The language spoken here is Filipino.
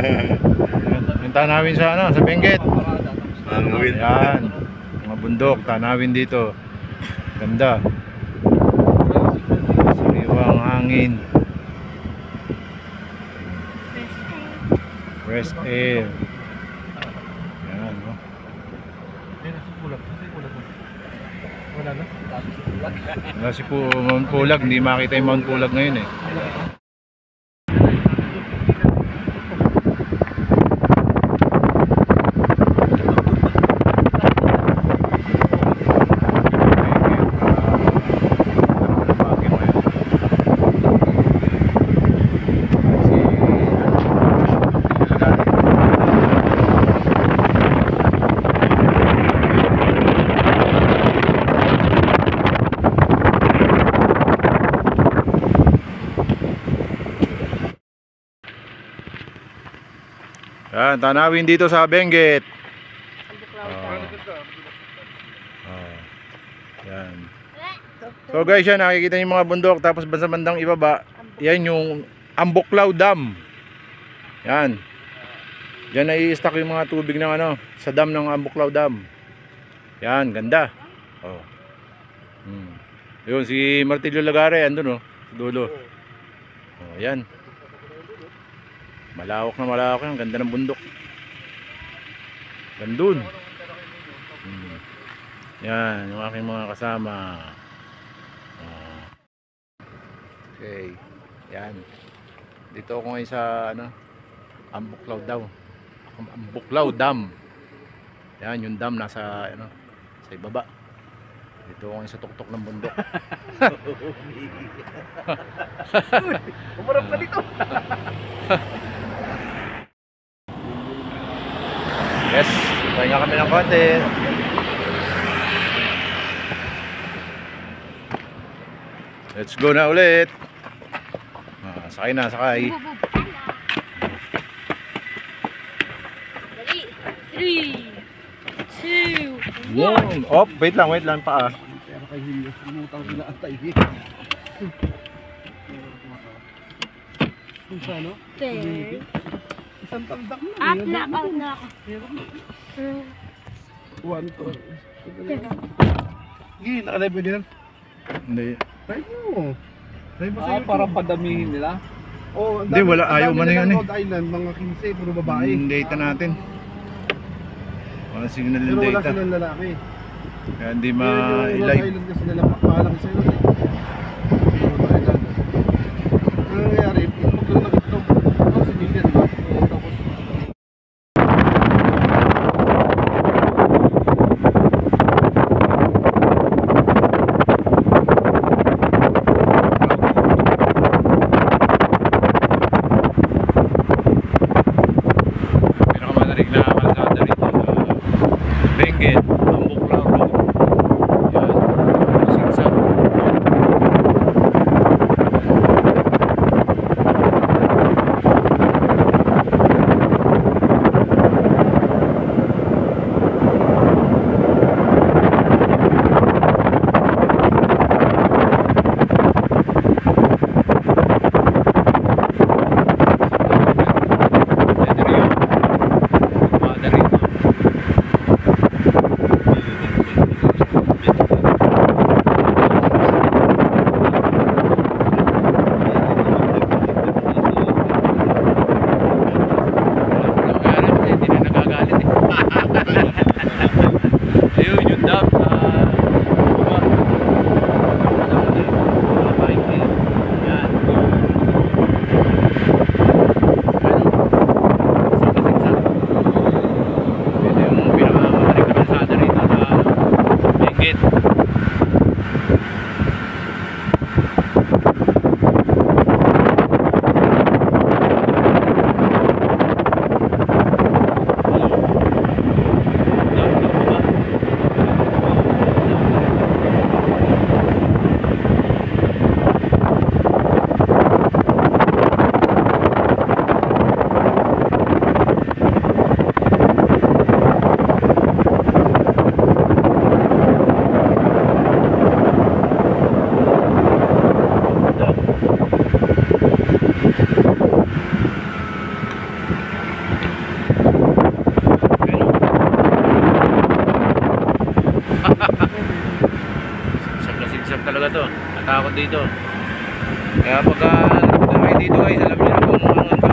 Yung tanawin sa ano, sa Benguet. Mangawin. Ayan, mga bundok, tanawin dito. Ganda. Sariwang hangin. Fresh air. Ayan, no? Wala si Mount Pulag, hindi makita yung Mount Pulag ngayon eh. Yan, tanawin dito sa Benguet. Yan. So guys, yan, nakikita niyo yung mga bundok. Tapos sa bandang ibaba, yan yung Ambuklaw Dam. Yan. Diyan nai-stack yung mga tubig ng ano, sa dam ng Ambuklaw Dam. Yan, ganda. Oh. Yun, si Martillo Lagare, andun oh, sa dulo. Oh, yan. Malawak na malawak yan, ganda ng bundok. Gandun. Yan, yung aking mga kasama. Okay, yan. Dito ako ngayon sa ano, Ambuklaw daw. Ambuklaw Dam. Yan, yung dam nasa ano, sa ibaba. Dito ako ngayon sa tuktok ng bundok. Umarap ka dito. Yes, pahinga kami ng konti. Let's go na ulit. Sakay na, sakay. Dali. 3, 2, 1. Op, wait lang pa. Pero kay Hilyo, lumutang sila ang taigi. Kung sa ano? Isang tagdak na. Out na ako. 1, 2. Gini, naka-live mo din. Hindi. Live mo. Live mo sa YouTube. Para padamihin nila. Oh, Hindi, wala, ayaw mo na yan eh. Rhode Island, mga 15, puro babae. Yung data natin. Wala signal Pero ng wala data. silang lalaki. Kaya hindi Yung Rhode ma-live. Island kasi nalapakalaki sa'yo. Rhode Island. Ano nangyayari? Magkaroon ng itlog. Ano si Million, diba? Tapos Pinakamalarig na kalsada rito sa Benguet, Ambuklaw Road. Yan, sigsag. takot dito. Kaya pagka nagpunta kayo dito guys, alam niyo na kung